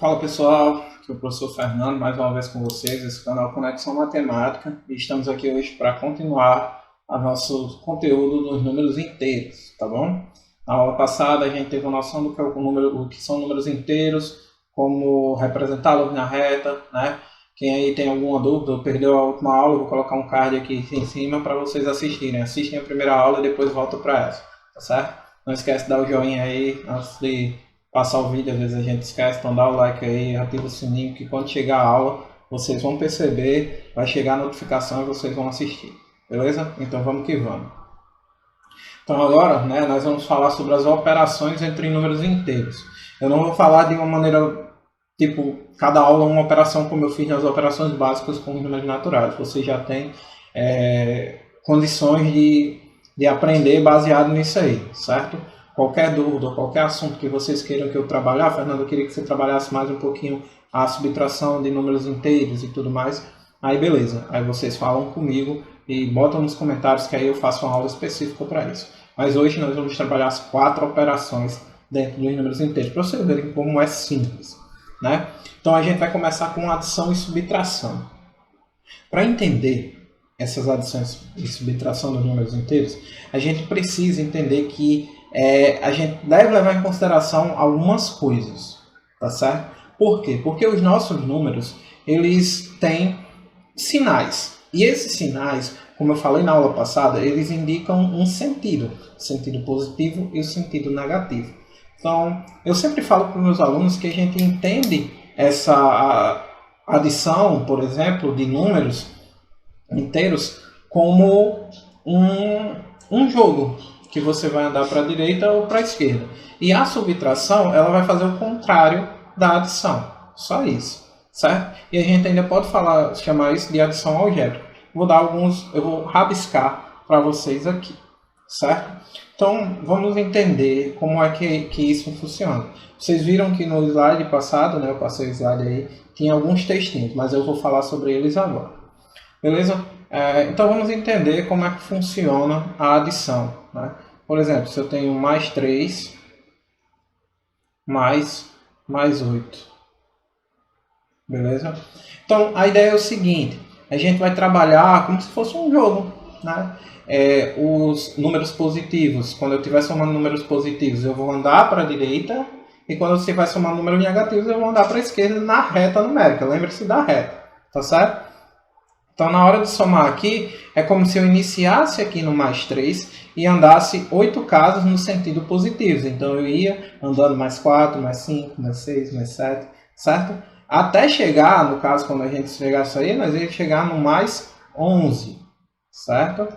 Fala pessoal, aqui é o professor Fernando, mais uma vez com vocês, esse canal Conexão Matemática, e estamos aqui hoje para continuar o nosso conteúdo dos números inteiros, tá bom? Na aula passada a gente teve a noção do que, o que são números inteiros, como representá-los na reta, né? Quem aí tem alguma dúvida ou perdeu a última aula, eu vou colocar um card aqui em cima para vocês assistirem. Assistem a primeira aula e depois voltam para essa, tá certo? Não esquece de dar o joinha aí antes de passar o vídeo, às vezes a gente esquece, então dá o like aí, ativa o sininho, que quando chegar a aula, vocês vão perceber, vai chegar a notificação e vocês vão assistir, beleza? Então vamos que vamos. Então agora, né, nós vamos falar sobre as operações entre números inteiros. Eu não vou falar de uma maneira, tipo, cada aula uma operação como eu fiz nas operações básicas com os números naturais. Você já tem condições de aprender baseado nisso aí, certo? Qualquer dúvida, qualquer assunto que vocês queiram que eu trabalhar, Fernando, eu queria que você trabalhasse mais um pouquinho a subtração de números inteiros e tudo mais. Aí beleza, aí vocês falam comigo e botam nos comentários que aí eu faço uma aula específica para isso. Mas hoje nós vamos trabalhar as 4 operações dentro dos números inteiros, para vocês verem como é simples, né? Então a gente vai começar com adição e subtração. Para entender essas adições e subtração dos números inteiros, a gente precisa entender que a gente deve levar em consideração algumas coisas, tá certo? Por quê? Porque os nossos números, eles têm sinais. E esses sinais, como eu falei na aula passada, eles indicam um sentido. O sentido positivo e o sentido negativo. Então, eu sempre falo para os meus alunos que a gente entende essa adição, por exemplo, de números inteiros como um jogo, que você vai andar para a direita ou para a esquerda. E a subtração, ela vai fazer o contrário da adição. Só isso, certo? E a gente ainda pode chamar isso de adição algébrica. Eu vou rabiscar para vocês aqui, certo? Então, vamos entender como é que isso funciona. Vocês viram que no slide passado, né, eu passei o slide aí, tinha alguns textinhos, mas eu vou falar sobre eles agora. Beleza? Então vamos entender como é que funciona a adição, né? Por exemplo, se eu tenho mais 3, mais 8. Beleza? Então a ideia é o seguinte, a gente vai trabalhar como se fosse um jogo, né? Os números positivos, quando eu estiver somando números positivos, eu vou andar para a direita, e quando você vai somar números negativos, eu vou andar para a esquerda na reta numérica. Lembre-se da reta, tá certo? Então, na hora de somar aqui, é como se eu iniciasse aqui no mais 3 e andasse 8 casas no sentido positivo. Então, eu ia andando mais 4, mais 5, mais 6, mais 7, certo? Até chegar, no caso, quando a gente chegasse aí, nós íamos chegar no mais 11, certo?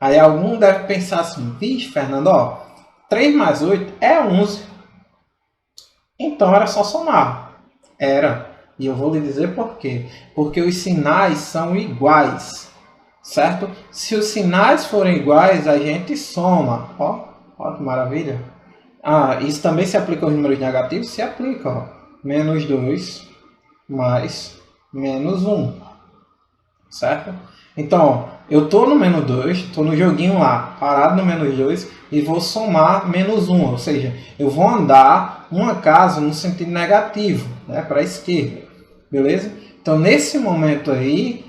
Aí algum deve pensar assim, vixe, Fernando, ó, 3 mais 8 é 11. Então, era só somar. Era. E eu vou lhe dizer por quê. Porque os sinais são iguais, certo? Se os sinais forem iguais, a gente soma. Ó que maravilha. Isso também se aplica aos números negativos? Se aplica, ó. Menos 2 mais menos 1. Certo? Então, eu estou no menos 2, estou no joguinho lá, parado no menos 2, e vou somar menos 1. Ou seja, eu vou andar uma casa no sentido negativo, né, para a esquerda. Beleza? Então, nesse momento aí,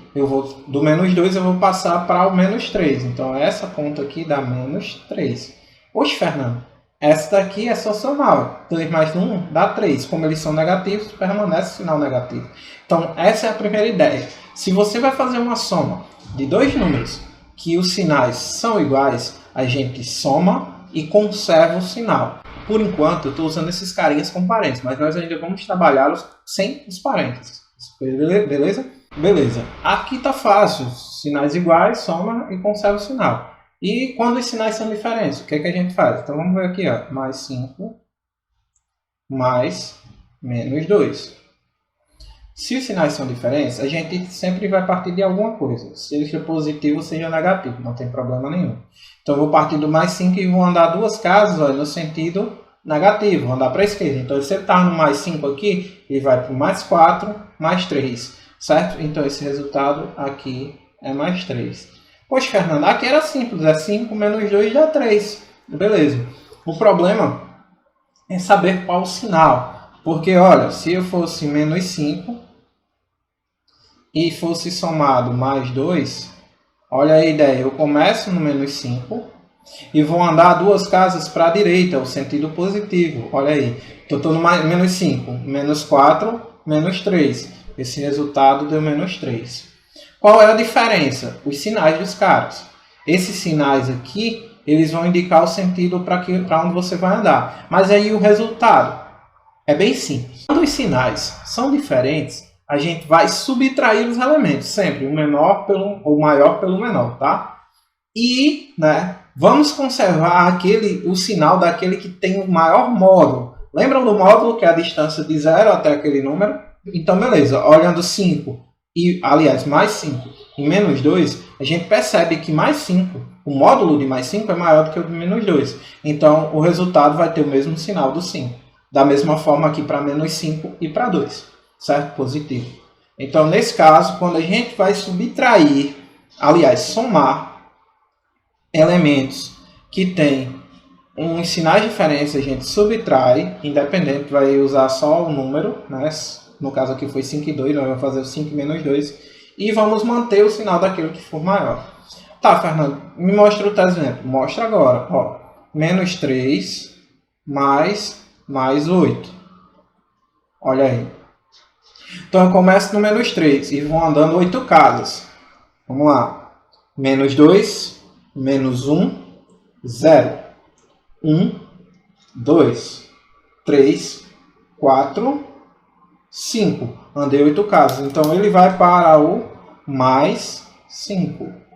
do menos 2 eu vou passar para o menos 3. Então, essa conta aqui dá menos 3. Oxe, Fernando, essa daqui é só somar. 2 mais 1 dá 3. Como eles são negativos, permanece o sinal negativo. Então, essa é a primeira ideia. Se você vai fazer uma soma de dois números que os sinais são iguais, a gente soma e conserva o sinal. Por enquanto, eu estou usando esses carinhas com parênteses, mas nós ainda vamos trabalhá-los sem os parênteses. Beleza? Beleza. Aqui está fácil. Sinais iguais, soma e conserva o sinal. E quando os sinais são diferentes, o que a gente faz? Então vamos ver aqui, ó. Mais 5, mais menos 2. Se os sinais são diferentes, a gente sempre vai partir de alguma coisa. Seja positivo ou seja negativo, não tem problema nenhum. Então eu vou partir do mais 5 e vou andar 2 casas, olha, no sentido negativo, vou andar para a esquerda. Então se ele está no mais 5 aqui, ele vai para o mais 4, mais 3, certo? Então esse resultado aqui é mais 3. Poxa, Fernando, aqui era simples, é 5 menos 2 dá 3. Beleza. O problema é saber qual o sinal. Porque, olha, se eu fosse menos 5 e fosse somado mais 2, olha a ideia, eu começo no menos 5 e vou andar 2 casas para a direita, o sentido positivo. Olha aí, então estou no menos 5, menos 4, menos 3. Esse resultado deu menos 3. Qual é a diferença? Os sinais dos caras. Esses sinais aqui, eles vão indicar o sentido para onde você vai andar. Mas aí o resultado é bem simples. Quando os sinais são diferentes, a gente vai subtrair os elementos, sempre o menor o maior pelo menor, tá? E, né, vamos conservar o sinal daquele que tem o maior módulo. Lembram do módulo, que é a distância de 0 até aquele número? Então, beleza, olhando 5, aliás, mais 5 e menos 2, a gente percebe que mais 5, o módulo de mais 5 é maior do que o de menos 2. Então, o resultado vai ter o mesmo sinal do 5. Da mesma forma aqui para menos 5 e para 2, certo? Positivo. Então, nesse caso, quando a gente vai subtrair, aliás, somar elementos que têm uns sinais diferentes, a gente subtrai, independente, vai usar só o número, né? No caso aqui foi 5 e 2, nós vamos fazer o 5 menos 2, e vamos manter o sinal daquele que for maior. Tá, Fernando, me mostra o teu exemplo. Mostra agora. Ó, menos 3 mais 8. Olha aí. Então eu começo no menos 3 e vou andando 8 casas. Vamos lá. Menos 2, menos 1, 0. 1, 2, 3, 4, 5. Andei 8 casas. Então ele vai para o mais 5.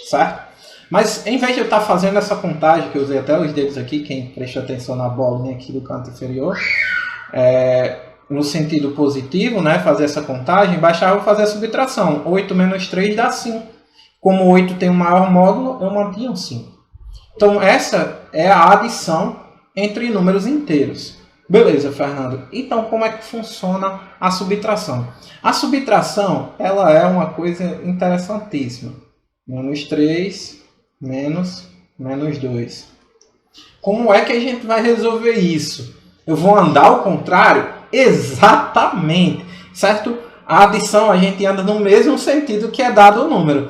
Certo? Mas em vez de eu estar fazendo essa contagem, que eu usei até os dedos aqui, quem presta atenção na bolinha aqui do canto inferior, no sentido positivo, né, fazer essa contagem, bastava fazer a subtração. 8 menos 3 dá 5. Como 8 tem o maior módulo, eu mantinha o 5. Então essa é a adição entre números inteiros. Beleza, Fernando. Então como é que funciona a subtração? A subtração, ela é uma coisa interessantíssima. Menos 3, menos 2. Como é que a gente vai resolver isso? Eu vou andar ao contrário? Exatamente, certo? A adição a gente anda no mesmo sentido que é dado o número.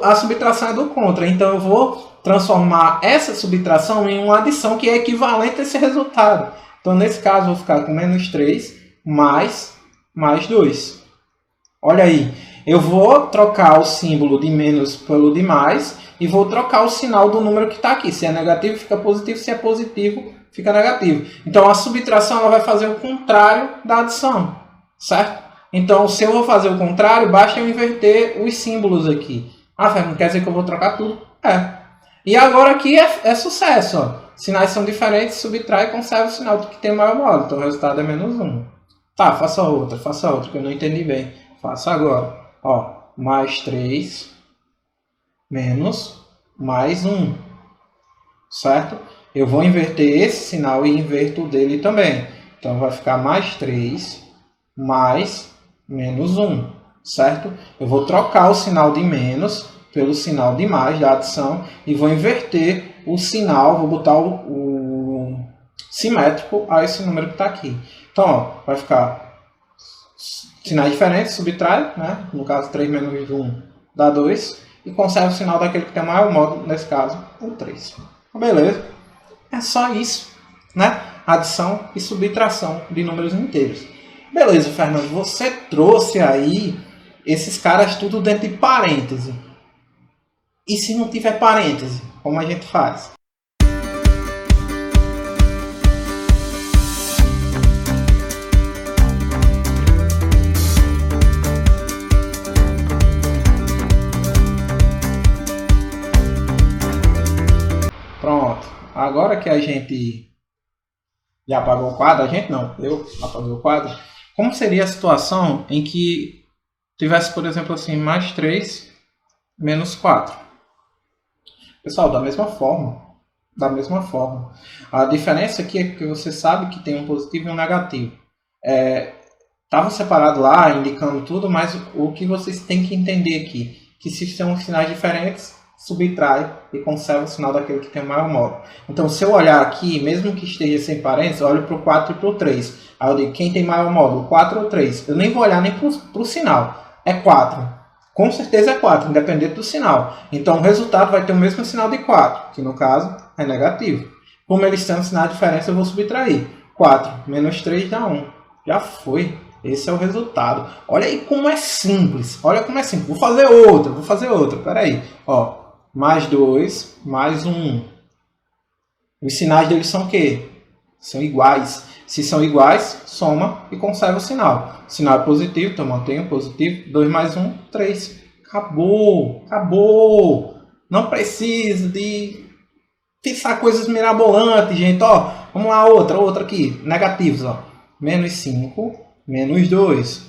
A subtração é do contra, então eu vou transformar essa subtração em uma adição que é equivalente a esse resultado. Então nesse caso eu vou ficar com menos 3 mais 2. Olha aí, eu vou trocar o símbolo de menos pelo de mais e vou trocar o sinal do número que está aqui. Se é negativo, fica positivo. Se é positivo, fica negativo. Então, a subtração ela vai fazer o contrário da adição, certo? Então, se eu vou fazer o contrário, basta eu inverter os símbolos aqui. Ah, Fernando, quer dizer que eu vou trocar tudo? É. E agora aqui é sucesso. Ó. Sinais são diferentes, subtrai e conserva o sinal do que tem maior módulo. Então, o resultado é menos 1. Tá, faça outra, que eu não entendi bem. Faça agora. Ó, mais 3 menos mais 1, certo? Eu vou inverter esse sinal e inverto o dele também. Então, vai ficar mais 3 mais menos 1, certo? Eu vou trocar o sinal de menos pelo sinal de mais da adição e vou inverter o sinal, vou botar o simétrico a esse número que está aqui. Então, ó, vai ficar sinais diferentes, subtrai, né? No caso 3 menos 1 dá 2, e conserva o sinal daquele que tem o maior módulo, nesse caso, o 3. Beleza. É só isso, né? Adição e subtração de números inteiros. Beleza, Fernando, você trouxe aí esses caras tudo dentro de parêntese. E se não tiver parêntese, como a gente faz? Pronto. Agora que a gente já apagou o quadro, a gente não, eu apaguei o quadro. Como seria a situação em que tivesse, por exemplo, assim, mais 3 menos 4? Pessoal, da mesma forma. A diferença aqui é que você sabe que tem um positivo e um negativo. Estava separado lá, indicando tudo, mas o que vocês têm que entender aqui, que se são sinais diferentes, subtrai e conserva o sinal daquele que tem o maior módulo. Então, se eu olhar aqui, mesmo que esteja sem parênteses, eu olho para o 4 e para o 3. Aí eu digo, quem tem maior módulo, 4 ou 3? Eu nem vou olhar nem para o sinal. É 4. Com certeza é 4, independente do sinal. Então, o resultado vai ter o mesmo sinal de 4, que no caso é negativo. Como eles têm um sinal de diferença, eu vou subtrair. 4 menos 3 dá 1. Já foi. Esse é o resultado. Olha aí como é simples. Olha como é simples. Vou fazer outra. Espera aí. Ó, mais 2, mais 1. Os sinais deles são o quê? São iguais. Se são iguais, soma e conserva o sinal. O sinal é positivo, então mantenho positivo. 2 mais 1, 3. Acabou. Não precisa de pensar coisas mirabolantes, gente. Ó, vamos lá, outra aqui. Negativos, ó. Menos 5, menos 2.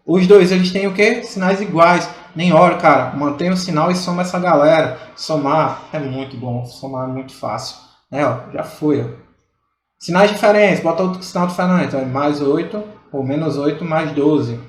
Os dois, eles têm o quê? Sinais iguais. Nem hora, cara. Mantém o sinal e soma essa galera. Somar é muito bom. Somar é muito fácil. Ó, já foi, ó. Sinais diferentes. Bota outro sinal diferente. Então, mais 8 ou menos 8 mais 12.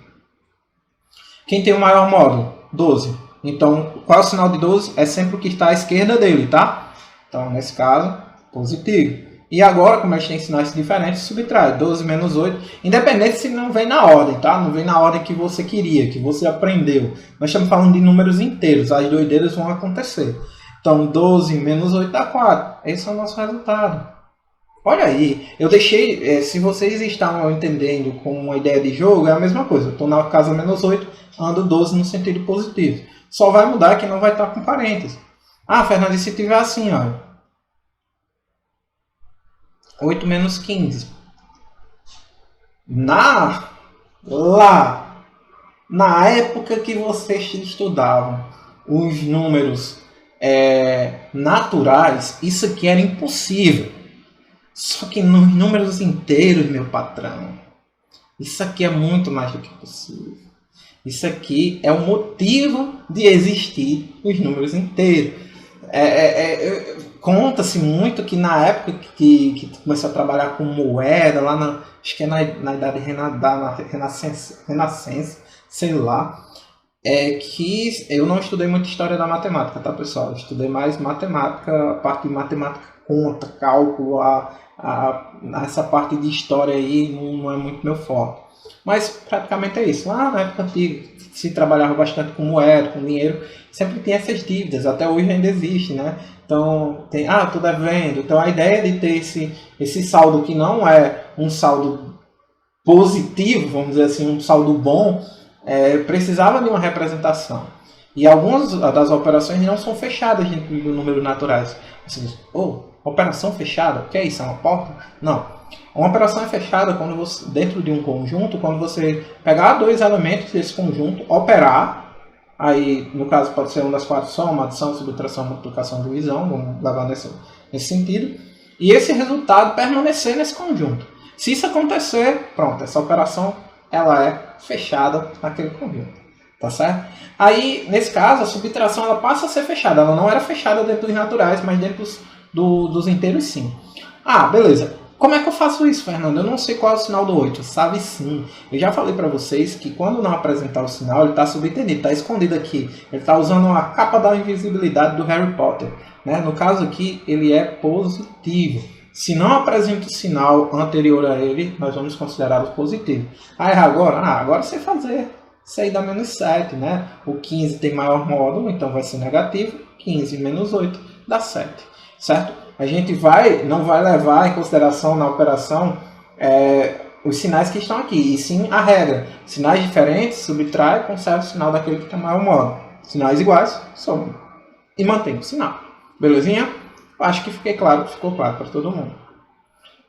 Quem tem o maior módulo? 12. Então, qual é o sinal de 12? É sempre o que está à esquerda dele, tá? Então, nesse caso, positivo. E agora, como a gente tem sinais diferentes, subtrai 12 menos 8, independente se não vem na ordem, tá? Não vem na ordem que você queria, que você aprendeu. Nós estamos falando de números inteiros, as doideiras vão acontecer. Então, 12 menos 8 dá 4. Esse é o nosso resultado. Olha aí, eu deixei, se vocês estão entendendo com uma ideia de jogo, é a mesma coisa. Eu estou na casa menos 8, ando 12 no sentido positivo. Só vai mudar que não vai estar com parênteses. Ah, Fernando, e se tiver assim, olha. 8 menos 15. Na época que vocês estudavam os números naturais, isso aqui era impossível. Só que nos números inteiros, meu patrão, isso aqui é muito mais do que possível. Isso aqui é o motivo de existir os números inteiros. Conta-se muito que na época que começou a trabalhar com moeda, lá acho que é na idade da Renascença, sei lá, que eu não estudei muito história da matemática, tá, pessoal? Eu estudei mais matemática, a parte de matemática, conta, cálculo, essa parte de história aí não é muito meu forte. Mas praticamente é isso. Lá na época antiga, se trabalhava bastante com moeda, com dinheiro, sempre tinha essas dívidas, até hoje ainda existe, né? Então, tô devendo. Então, a ideia de ter esse saldo que não é um saldo positivo, vamos dizer assim, um saldo bom, precisava de uma representação. E algumas das operações não são fechadas dentro do número naturais. Você diz, operação fechada? O que é isso? É uma porta? Não. Uma operação é fechada quando você, dentro de um conjunto, quando você pegar dois elementos desse conjunto, operar. Aí, no caso, pode ser uma das quatro soma, adição, subtração, multiplicação, divisão, vamos levar nesse sentido. E esse resultado permanecer nesse conjunto. Se isso acontecer, pronto, essa operação ela é fechada naquele conjunto. Tá certo? Aí, nesse caso, a subtração ela passa a ser fechada. Ela não era fechada dentro dos naturais, mas dentro dos inteiros sim. Beleza. Como é que eu faço isso, Fernando? Eu não sei qual é o sinal do 8. Sabe sim. Eu já falei para vocês que quando não apresentar o sinal, ele está subentendido, está escondido aqui. Ele está usando a capa da invisibilidade do Harry Potter. Né? No caso aqui, ele é positivo. Se não apresenta o sinal anterior a ele, nós vamos considerá-lo positivo. Agora você fazer. Isso aí dá menos 7, né? O 15 tem maior módulo, então vai ser negativo. 15 menos 8 dá 7. Certo? A gente não vai levar em consideração na operação os sinais que estão aqui, e sim a regra. Sinais diferentes, subtrai, conserva o sinal daquele que tem maior módulo. Sinais iguais, soma. E mantém o sinal. Belezinha? Acho que ficou claro para todo mundo.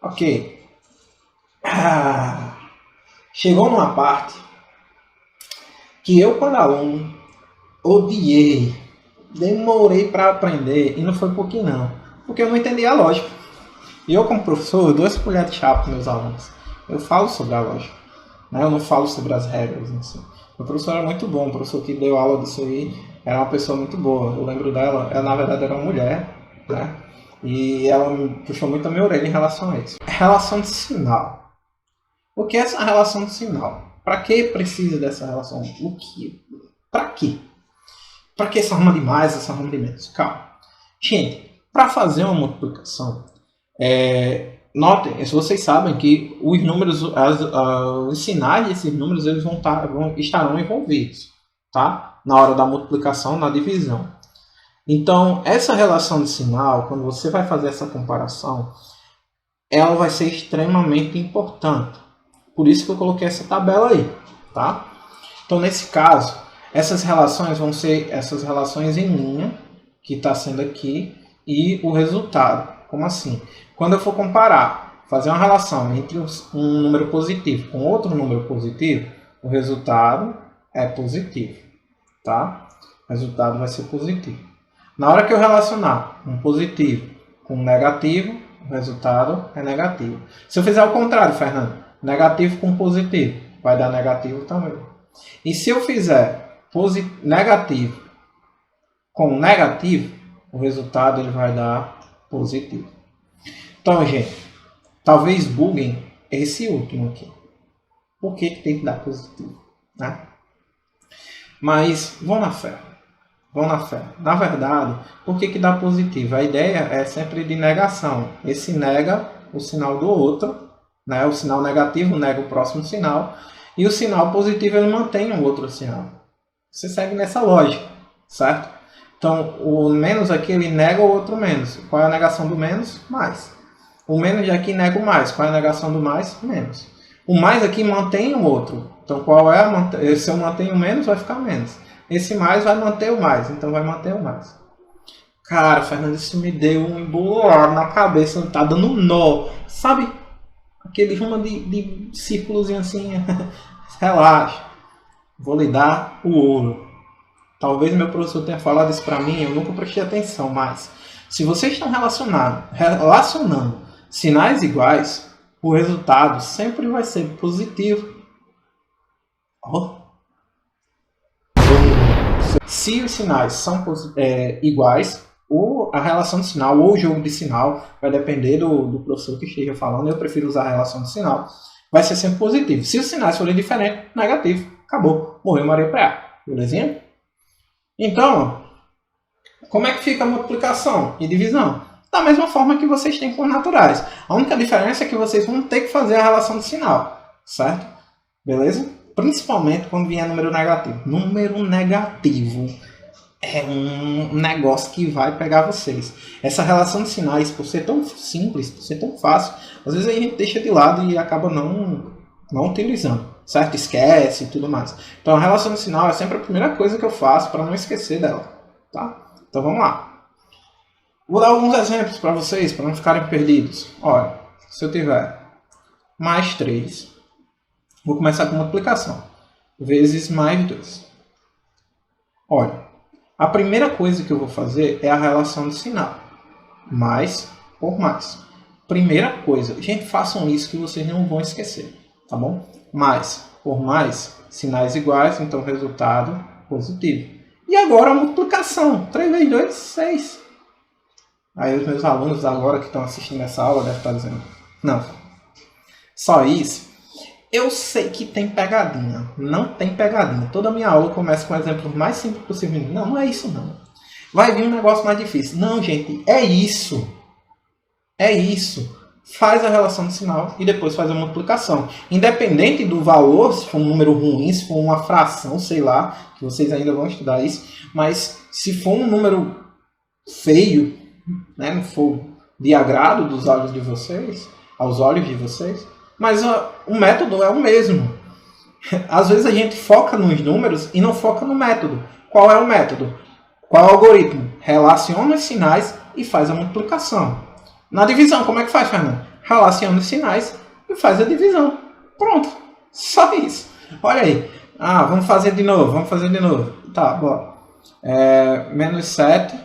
Ok. Chegou numa parte que eu, quando aluno, odiei. Demorei para aprender, e não foi pouquinho não. Porque eu não entendia a lógica. E eu, como professor, eu dou essa colher de chá para os meus alunos. Eu falo sobre a lógica. Né? Eu não falo sobre as regras. Assim. O professor era muito bom. O professor que deu aula disso aí era uma pessoa muito boa. Eu lembro dela. Ela, na verdade, era uma mulher. Né? E ela me puxou muito a minha orelha em relação a isso. Relação de sinal. O que é essa relação de sinal? Para que precisa dessa relação? Para quê? Para que essa arma de mais, essa arma de menos? Calma. Gente, para fazer uma multiplicação, notem, se vocês sabem que os números, os sinais desses números, eles estarão envolvidos, tá? Na hora da multiplicação, na divisão. Então, essa relação de sinal, quando você vai fazer essa comparação, ela vai ser extremamente importante. Por isso que eu coloquei essa tabela aí, tá? Então, nesse caso, essas relações vão ser essas relações em linha, que está sendo aqui, e o resultado. Como assim? Quando eu for comparar, fazer uma relação entre um número positivo com outro número positivo, o resultado é positivo, tá? O resultado vai ser positivo. Na hora que eu relacionar um positivo com um negativo, o resultado é negativo. Se eu fizer o contrário, Fernando, negativo com positivo, vai dar negativo também. E se eu fizer negativo com negativo, o resultado ele vai dar positivo. Então, gente, talvez buguem esse último aqui. Por que tem que dar positivo? Né? Mas vão na fé. Vão na fé. Na verdade, por que dá positivo? A ideia é sempre de negação. Esse nega o sinal do outro, né? O sinal negativo nega o próximo sinal. E o sinal positivo ele mantém o outro sinal. Você segue nessa lógica, certo? Então, o menos aqui ele nega o outro menos. Qual é a negação do menos? Mais. O menos de aqui nega o mais. Qual é a negação do mais? Menos. O mais aqui mantém o outro. Então, qual é se eu mantenho o menos, vai ficar menos. Esse mais vai manter o mais. Então, vai manter o mais. Cara, Fernando, isso me deu um embolado na cabeça. Tá dando um nó. Sabe? Aquele rumo de círculos assim. Relaxa. Vou lhe dar o ouro. Talvez meu professor tenha falado isso para mim. Eu nunca prestei atenção. Mas, se vocês estão relacionando sinais iguais, o resultado sempre vai ser positivo. Oh. Se os sinais são iguais, a relação de sinal ou o jogo de sinal vai depender do professor que esteja falando. Eu prefiro usar a relação de sinal. Vai ser sempre positivo. Se os sinais forem diferentes, negativo. Acabou. Morreu Maria Preá. Belezinha? Então, como é que fica a multiplicação e divisão? Da mesma forma que vocês têm com os naturais. A única diferença é que vocês vão ter que fazer a relação de sinal. Certo? Beleza? Principalmente quando vier número negativo. Número negativo é um negócio que vai pegar vocês. Essa relação de sinais, por ser tão simples, por ser tão fácil, às vezes a gente deixa de lado e acaba não utilizando. Certo? Esquece e tudo mais. Então a relação de sinal é sempre a primeira coisa que eu faço para não esquecer dela. Tá? Então vamos lá. Vou dar alguns exemplos para vocês, para não ficarem perdidos. Olha, se eu tiver mais 3, vou começar com multiplicação. Vezes mais 2. Olha, a primeira coisa que eu vou fazer é a relação de sinal. Mais por mais. Primeira coisa. Gente, façam isso que vocês não vão esquecer. Tá bom? Mais por mais, sinais iguais, então resultado positivo. E agora a multiplicação. 3 vezes 2, 6. Aí os meus alunos agora que estão assistindo essa aula devem estar dizendo, não, só isso. Eu sei que tem pegadinha. Não tem pegadinha. Toda a minha aula começa com o exemplo mais simples possível. Não, não é isso não. Vai vir um negócio mais difícil. Não, gente, é isso. É isso. Faz a relação de sinal e depois faz a multiplicação. Independente do valor, se for um número ruim, se for uma fração, sei lá, que vocês ainda vão estudar isso, mas se for um número feio, né, não for de agrado dos olhos de vocês, aos olhos de vocês, mas o método é o mesmo. Às vezes a gente foca nos números e não foca no método. Qual é o método? Qual é o algoritmo? Relaciona os sinais e faz a multiplicação. Na divisão, como é que faz, Fernando? Relaciona os sinais e faz a divisão. Pronto. Só isso. Olha aí. Vamos fazer de novo. Tá, bora. Menos 7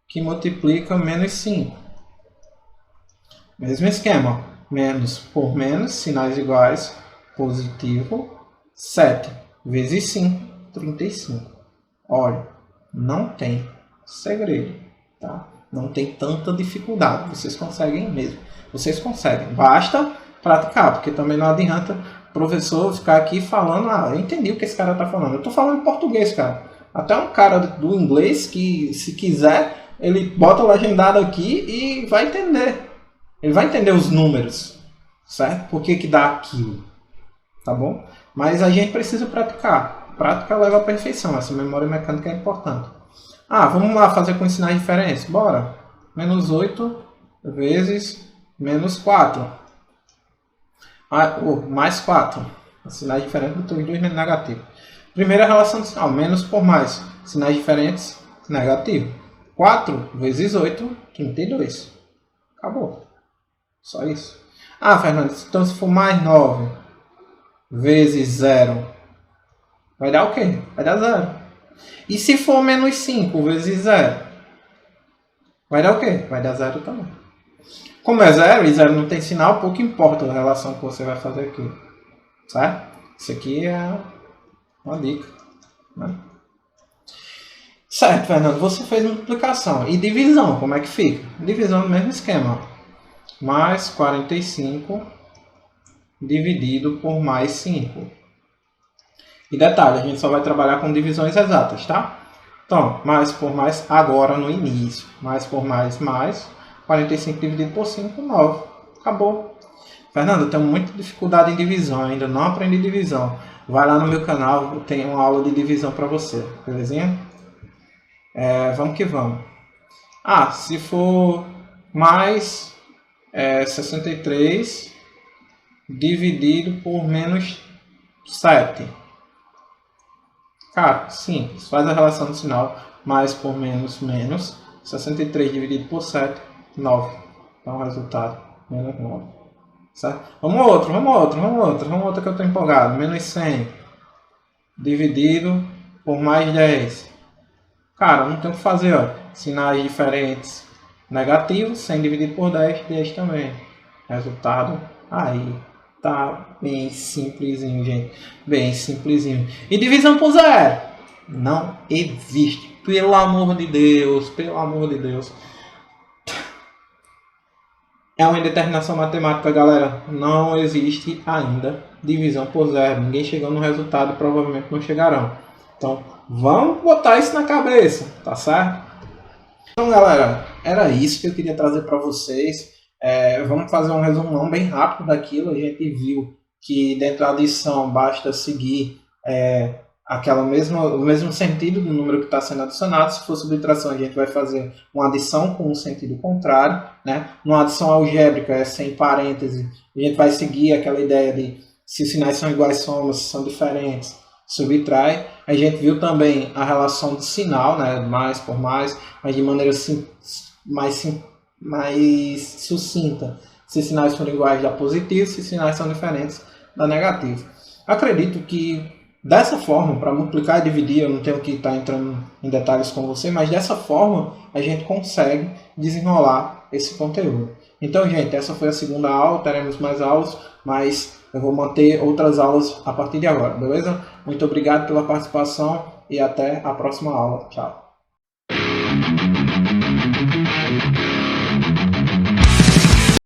que multiplica menos 5. Mesmo esquema. Menos por menos, sinais iguais, positivo. 7 vezes 5, 35. Olha, não tem segredo, tá? Não tem tanta dificuldade. Vocês conseguem mesmo. Vocês conseguem. Basta praticar, porque também não adianta o professor ficar aqui falando, eu entendi o que esse cara está falando. Eu estou falando em português, cara. Até um cara do inglês que, se quiser, ele bota legendado aqui e vai entender. Ele vai entender os números, certo? Por que dá aquilo, tá bom? Mas a gente precisa praticar. Prática leva à perfeição. Essa memória mecânica é importante. Vamos lá fazer com sinais diferentes. Bora. Menos 8 vezes menos 4. Mais 4. Sinais diferentes do dois menos negativo. Primeira relação de sinal. Menos por mais. Sinais diferentes. Negativo. 4 vezes 8. 32. Acabou. Só isso. Fernando, então se for mais 9 vezes 0, vai dar o quê? Vai dar 0. E se for menos 5 vezes 0, vai dar o quê? Vai dar 0 também. Como é 0 e 0 não tem sinal, pouco importa a relação que você vai fazer aqui. Certo? Isso aqui é uma dica, né? Certo, Fernando, você fez multiplicação. E divisão, como é que fica? Divisão no mesmo esquema. Mais 45 dividido por mais 5. E detalhe, a gente só vai trabalhar com divisões exatas, tá? Então, mais por mais agora no início. Mais por mais, 45 dividido por 5, 9. Acabou. Fernando, eu tenho muita dificuldade em divisão, ainda não aprendi divisão. Vai lá no meu canal, tem uma aula de divisão para você, belezinha? Vamos que vamos. Se for mais 63 dividido por menos 7. Cara, simples. Faz a relação do sinal. Mais por menos, menos. 63 dividido por 7, 9. Então o resultado, menos 9. Certo? Vamos outro que eu estou empolgado. Menos 100 dividido por mais 10. Cara, não tem o que fazer, ó. Sinais diferentes. Negativo, 100 dividido por 10, 10 também. Resultado aí. Tá bem simplesinho, gente. Bem simplesinho. E divisão por 0? Não existe. Pelo amor de Deus. Pelo amor de Deus. É uma indeterminação matemática, galera. Não existe ainda divisão por 0. Ninguém chegou no resultado e provavelmente não chegarão. Então, vamos botar isso na cabeça, tá certo? Então, galera, era isso que eu queria trazer para vocês. Vamos fazer um resumão bem rápido daquilo. A gente viu que dentro da adição basta seguir o mesmo sentido do número que está sendo adicionado. Se for subtração, a gente vai fazer uma adição com um sentido contrário, né? Numa adição algébrica, sem parêntese, a gente vai seguir aquela ideia de se os sinais são iguais, somas, se são diferentes, subtrai. A gente viu também a relação de sinal, né? Mais por mais, mas de maneira mais sucinta. Se sinais forem iguais, dá positivo. Se sinais são diferentes, dá negativo. Acredito que dessa forma, para multiplicar e dividir, eu não tenho que estar entrando em detalhes com você, mas dessa forma a gente consegue desenrolar esse conteúdo. Então, gente, essa foi a segunda aula. Teremos mais aulas, mas eu vou manter outras aulas a partir de agora, beleza? Muito obrigado pela participação e até a próxima aula. Tchau.